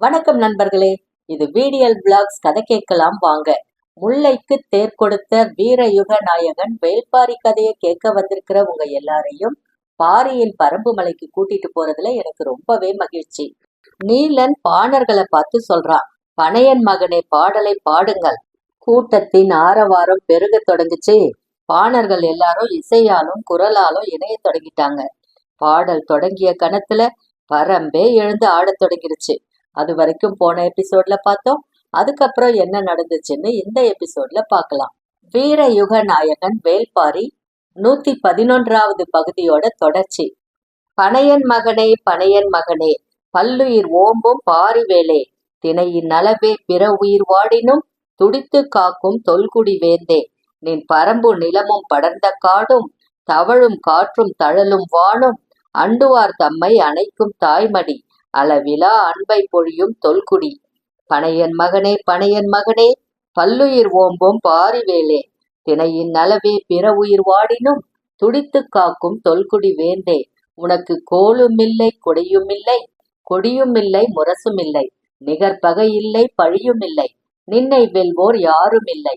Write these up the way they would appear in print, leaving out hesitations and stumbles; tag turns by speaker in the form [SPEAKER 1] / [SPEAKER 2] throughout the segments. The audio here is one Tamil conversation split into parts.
[SPEAKER 1] வணக்கம் நண்பர்களே, இது VDL விளாக்ஸ். கதை கேட்கலாம் வாங்க. முல்லைக்கு தேர் கொடுத்த வீரயுக நாயகன் வேள்பாரி கதையை கேட்க வந்திருக்கிற உங்க எல்லாரையும் பாரியின் பரம்பு மலைக்கு கூட்டிட்டு போறதுல எனக்கு ரொம்பவே மகிழ்ச்சி. நீலன் பாணர்களை பார்த்து சொல்றான், பனையன் மகனே பாடலை பாடுங்கள். கூட்டத்தின் ஆரவாரம் பெருக தொடங்குச்சு. பாணர்கள் எல்லாரும் இசையாலும் குரலாலும் இணைய தொடங்கிட்டாங்க. பாடல் தொடங்கிய கணத்துல பரம்பே எழுந்து ஆடத் தொடங்கிருச்சு. அது வரைக்கும் போன எபிசோட்ல பார்த்தோம். அதுக்கப்புறம் என்ன நடந்துச்சுன்னு இந்த எபிசோட்ல பார்க்கலாம். வீரயுக நாயகன் வேள்பாரி 111வது பகுதியோட தொடர்ச்சி. பனையன் மகனே பனையன் மகனே, பல்லுயிர் ஓம்பும் பாரி வேலே, திணையின் நலவே பிற உயிர் வாடினும் துடித்து காக்கும் தொல்குடி வேந்தே, நின் பரம்பு நிலமும் படர்ந்த காடும் தவழும் காற்றும் தழலும் வானும் அண்டுவார் தம்மை அணைக்கும் தாய்மடி அளவிலா அன்பை பொழியும் தொல்குடி. பனையன் மகனே பனையன் மகனே, பல்லுயிர் ஓம்பும் பாரிவேலே, திணையின் நலவே பிற உயிர் வாடினும் துடித்து காக்கும் தொல்குடி வேந்தே, உனக்கு கோளுமில்லை கொடியுமில்லை, கொடியுமில்லை முரசுமில்லை, நிகர்பகை இல்லை பழியுமில்லை, நின்னை வெல்வோர் யாருமில்லை.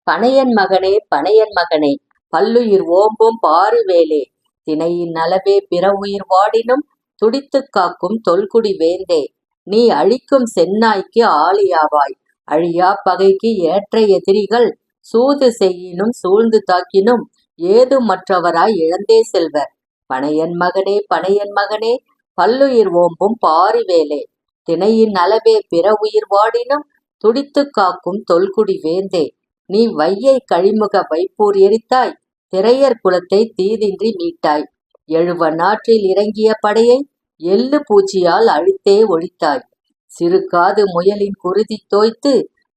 [SPEAKER 1] பனையன் மகனே பனையன் மகனே, பல்லுயிர் ஓம்பும் பாரிவேலே, திணையின் நலவே பிற உயிர் வாடினும் துடித்து காக்கும் தொல்குடி வேந்தே, நீ அழிக்கும் செந்நாய்க்கு ஆளியாவாய், அழியா பகைக்கு ஏற்ற எதிரிகள் சூது செய்யினும் சூழ்ந்து தாக்கினும் ஏது மற்றவராய் இழந்தே செல்வர். பனையன் மகனே பனையன் மகனே, பல்லுயிர் ஓம்பும் பாரிவேலே, திணையின் அளவே பிற உயிர் வாடினும் துடித்து காக்கும் தொல்குடி வேந்தே, நீ வையை கழிமுக வைப்பூர் எரித்தாய், திரையர் குலத்தை தீதின்றி மீட்டாய், எழுவ நாற்றில் இறங்கிய படையை எள்ளு பூச்சியால் அழித்தே ஒழித்தாய், சிறு காது முயலின் குருதி தோய்த்து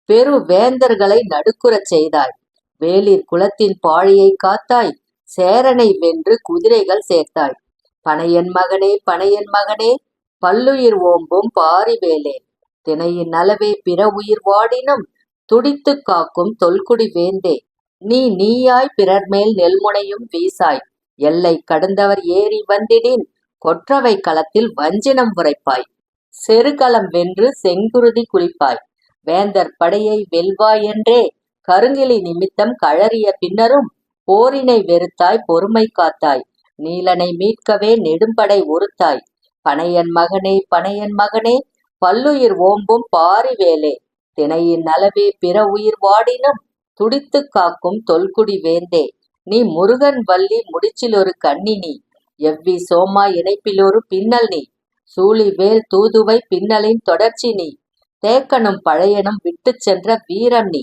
[SPEAKER 1] பெரு வேந்தர்களை நடுக்குறச் செய்தாய், வேளிர் குலத்தின் பாழியை காத்தாய், சேரனை வென்று குதிரைகள் சேர்த்தாய். பனையன் மகனே பனையன் மகனே, பல்லுயிர் ஓம்பும் பாரிவேலே, திணையின் நலவே பிற உயிர் வாடினும் துடித்து காக்கும் தொல்குடி வேந்தே, நீ நீயாய் பிறர் மேல் நெல்முனையும் வீசாய், எல்லை கடந்தவர் ஏறி வந்திடின் கொற்றவை களத்தில் வஞ்சினம் உரைப்பாய், செருகளம் வென்று செங்குருதி குளிப்பாய், வேந்தர் படையை வெல்வாய் என்றே கருங்கிலி நிமித்தம் கழறிய பின்னரும் போரினை வெறுத்தாய் பொறுமை காத்தாய், நீலனை மீட்கவே நெடும்படை ஒருத்தாய். பனையன் மகனே பனையன் மகனே, பல்லுயிர் ஓம்பும் பாரிவேலே, திணையின் நலவே பிற உயிர் வாடினும் துடித்து காக்கும் தொல்குடி வேந்தே, நீ முருகன் வள்ளி முடிச்சில் ஒரு கண்ணி நீ, எவ்வி சோமா இணைப்பிலொரு பின்னல் நீ, சூழி வேல் தூதுவை பின்னலின் தொடர்ச்சி நீ, தேக்கனும் பழையனும் விட்டு சென்ற வீரம் நீ.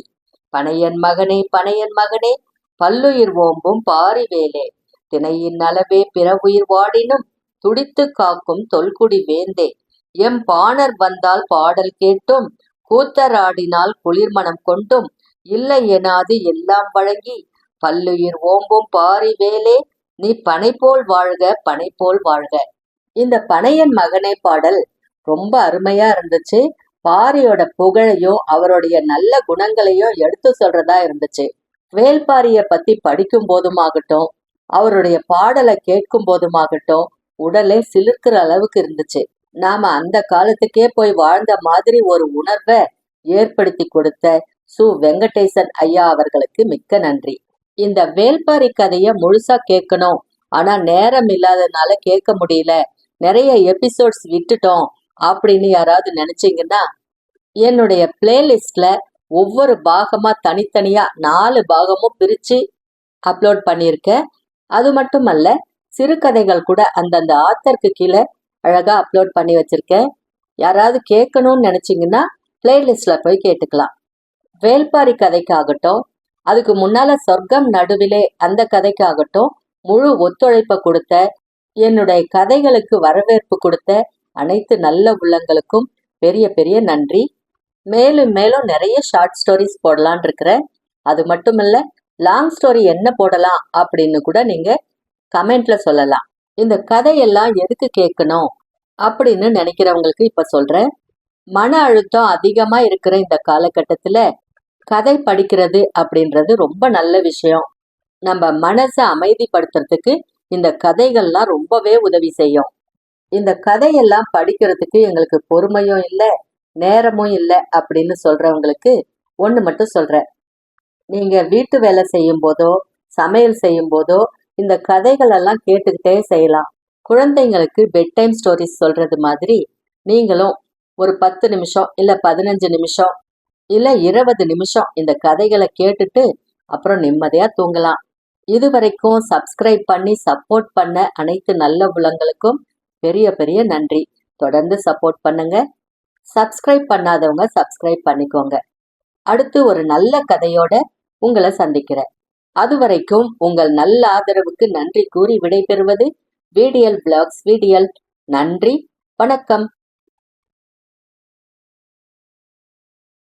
[SPEAKER 1] பனையன் மகனே பனையன் மகனே, பல்லுயிர் ஓம்பும் பாரிவேலே, திணையின் நலவே பிற உயிர் வாடினும் துடித்து காக்கும் தொல்குடி வேந்தே, எம் பாணர் வந்தால் பாடல் கேட்டும் கூத்தராடினால் குளிர்மணம் கொண்டும் இல்லை எனாது எல்லாம் வழங்கி, பல்லுயிர் ஓம்பும் பாரிவேலே, நீ பனை போல் வாழ்க பனை போல் வாழ்க. இந்த பனையன் மகனே பாடல் ரொம்ப அருமையா இருந்துச்சு. பாரியோட புகழையும் அவருடைய நல்ல குணங்களையும் எடுத்து சொல்றதா இருந்துச்சு. வேள்பாரிய பத்தி படிக்கும் போதுமாகட்டும், அவருடைய பாடலை கேட்கும் போதுமாகட்டும், உடலே சிலிர்க்கிற அளவுக்கு இருந்துச்சு. நாம அந்த காலத்துக்கே போய் வாழ்ந்த மாதிரி ஒரு உணர்வை ஏற்படுத்தி கொடுத்த வெங்கடேசன் ஐயா அவர்களுக்கு மிக்க நன்றி. இந்த வேள்பாரி கதைய முழுசா கேட்கணும், ஆனா நேரம் இல்லாததுனால கேட்க முடியல, நிறைய எபிசோட்ஸ் விட்டுட்டோம் அப்படின்னு யாராவது நினைச்சீங்கன்னா, என்னுடைய பிளேலிஸ்ட்ல ஒவ்வொரு பாகமா தனித்தனியா 4 பாகமும் பிரிச்சு அப்லோட் பண்ணியிருக்கேன். அது மட்டுமல்ல, சிறுகதைகள் கூட அந்தந்த ஆத்தருக்கு கீழே அழகா அப்லோட் பண்ணி வச்சிருக்கேன். யாராவது கேட்கணும்னு நினைச்சீங்கன்னா பிளேலிஸ்ட்ல போய் கேட்டுக்கலாம். வேள்பாரி கதைக்காகட்டும், அதுக்கு முன்னால சொர்க்கம் நடுவிலே அந்த கதைக்காகட்டும், முழு ஒத்துழைப்பை கொடுத்த, என்னுடைய கதைகளுக்கு வரவேற்பு கொடுத்த அனைத்து நல்ல உள்ளங்களுக்கும் பெரிய பெரிய நன்றி. மேலும் மேலும் நிறைய ஷார்ட் ஸ்டோரிஸ் போடலான் இருக்கிறேன். அது மட்டும் இல்ல, லாங் ஸ்டோரி என்ன போடலாம் அப்படின்னு கூட நீங்க கமெண்ட்ல சொல்லலாம். இந்த கதையெல்லாம் எதுக்கு கேட்கணும் அப்படின்னு நினைக்கிறவங்களுக்கு இப்ப சொல்றேன். மன அழுத்தம் அதிகமா இருக்கிற இந்த காலகட்டத்துல கதை படிக்கிறது அப்படின்றது ரொம்ப நல்ல விஷயம். நம்ம மனசை அமைதிப்படுத்துறதுக்கு இந்த கதைகள்லாம் ரொம்பவே உதவி செய்யும். இந்த கதையெல்லாம் படிக்கிறதுக்கு எங்களுக்கு பொறுமையும் இல்லை, நேரமும் இல்லை அப்படின்னு சொல்றவங்களுக்கு ஒன்று மட்டும் சொல்றேன். நீங்க வீட்டு வேலை செய்யும் போதோ சமையல் செய்யும் போதோ இந்த கதைகள் எல்லாம் கேட்டுக்கிட்டே செய்யலாம். குழந்தைங்களுக்கு பெட் டைம் ஸ்டோரிஸ் சொல்றது மாதிரி நீங்களும் ஒரு 10 நிமிஷம் இல்ல 15 நிமிஷம் இல்ல 20 நிமிஷம் இந்த கதைகளை கேட்டுட்டு அப்புறம் நிம்மதியா தூங்கலாம். இதுவரைக்கும் சப்ஸ்கிரைப் பண்ணி சப்போர்ட் பண்ண அனைத்து நல்ல உள்ளங்களுக்கும் பெரிய பெரிய நன்றி. தொடர்ந்து சப்போர்ட் பண்ணுங்க. சப்ஸ்கிரைப் பண்ணாதவங்க சப்ஸ்கிரைப் பண்ணிக்கோங்க. அடுத்து ஒரு நல்ல கதையோட உங்களை சந்திக்கிறேன். அதுவரைக்கும் உங்கள் நல்ல ஆதரவுக்கு நன்றி கூறி விடைபெறுவது VDL Vlogs. நன்றி, வணக்கம்.